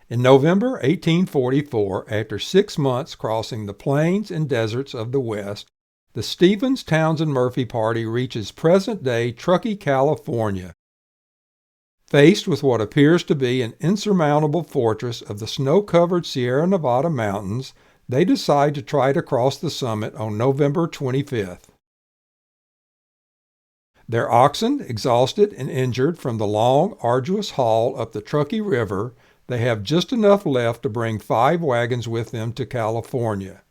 In November 1844, after 6 months crossing the plains and deserts of the West, the Stevens, Townsend, Murphy party reaches present-day Truckee, California. Faced with what appears to be an insurmountable fortress of the snow-covered Sierra Nevada mountains, they decide to try to cross the summit on November 25th. Their oxen, exhausted and injured from the long, arduous haul up the Truckee River, they have just enough left to bring 5 wagons with them to California.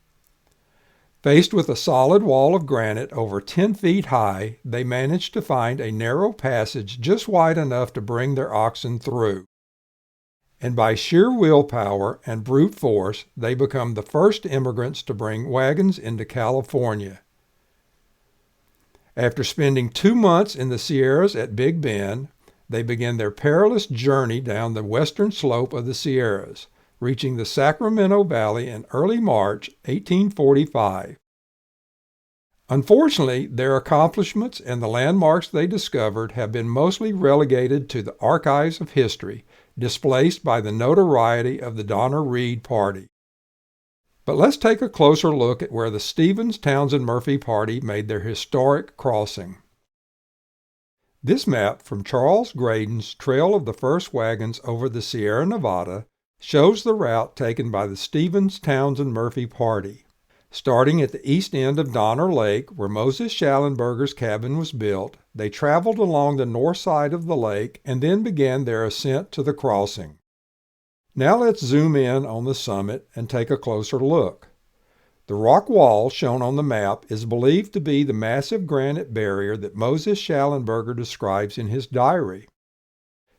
Faced with a solid wall of granite over 10 feet high, they manage to find a narrow passage just wide enough to bring their oxen through. And by sheer willpower and brute force, they become the first immigrants to bring wagons into California. After spending 2 months in the Sierras at Big Bend, they begin their perilous journey down the western slope of the Sierras, reaching the Sacramento Valley in early March 1845. Unfortunately, their accomplishments and the landmarks they discovered have been mostly relegated to the archives of history, displaced by the notoriety of the Donner Reed party. But let's take a closer look at where the Stevens, Townsend, Murphy party made their historic crossing. This map from Charles Graydon's Trail of the First Wagons over the Sierra Nevada shows the route taken by the Stevens, Townsend, Murphy party. Starting at the east end of Donner Lake, where Moses Schallenberger's cabin was built, they traveled along the north side of the lake and then began their ascent to the crossing. Now let's zoom in on the summit and take a closer look. The rock wall shown on the map is believed to be the massive granite barrier that Moses Schallenberger describes in his diary.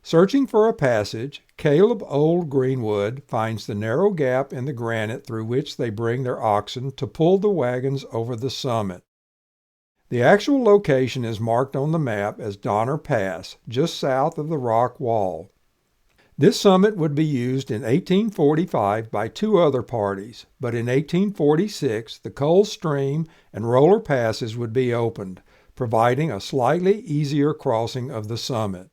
Searching for a passage, Caleb Old Greenwood finds the narrow gap in the granite through which they bring their oxen to pull the wagons over the summit. The actual location is marked on the map as Donner Pass, just south of the rock wall. This summit would be used in 1845 by 2 other parties, but in 1846 the Coal Stream and Roller Passes would be opened, providing a slightly easier crossing of the summit.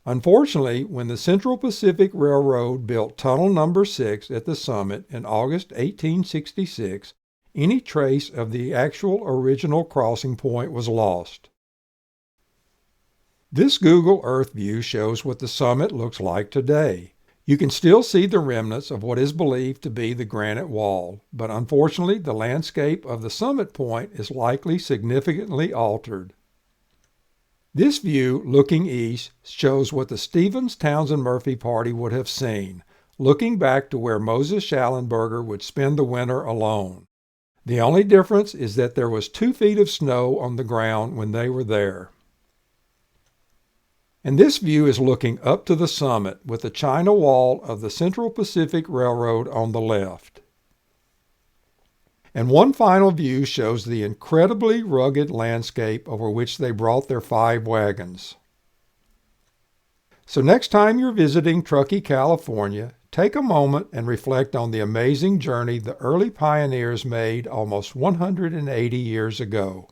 Unfortunately, when the Central Pacific Railroad built Tunnel No. 6 at the summit in August 1866, any trace of the actual original crossing point was lost. This Google Earth view shows what the summit looks like today. You can still see the remnants of what is believed to be the granite wall, but unfortunately the landscape of the summit point is likely significantly altered. This view, looking east, shows what the Stevens, Townsend, Murphy party would have seen, looking back to where Moses Schallenberger would spend the winter alone. The only difference is that there was 2 feet of snow on the ground when they were there. And this view is looking up to the summit with the China Wall of the Central Pacific Railroad on the left. And one final view shows the incredibly rugged landscape over which they brought their 5 wagons. So next time you're visiting Truckee, California, take a moment and reflect on the amazing journey the early pioneers made almost 180 years ago.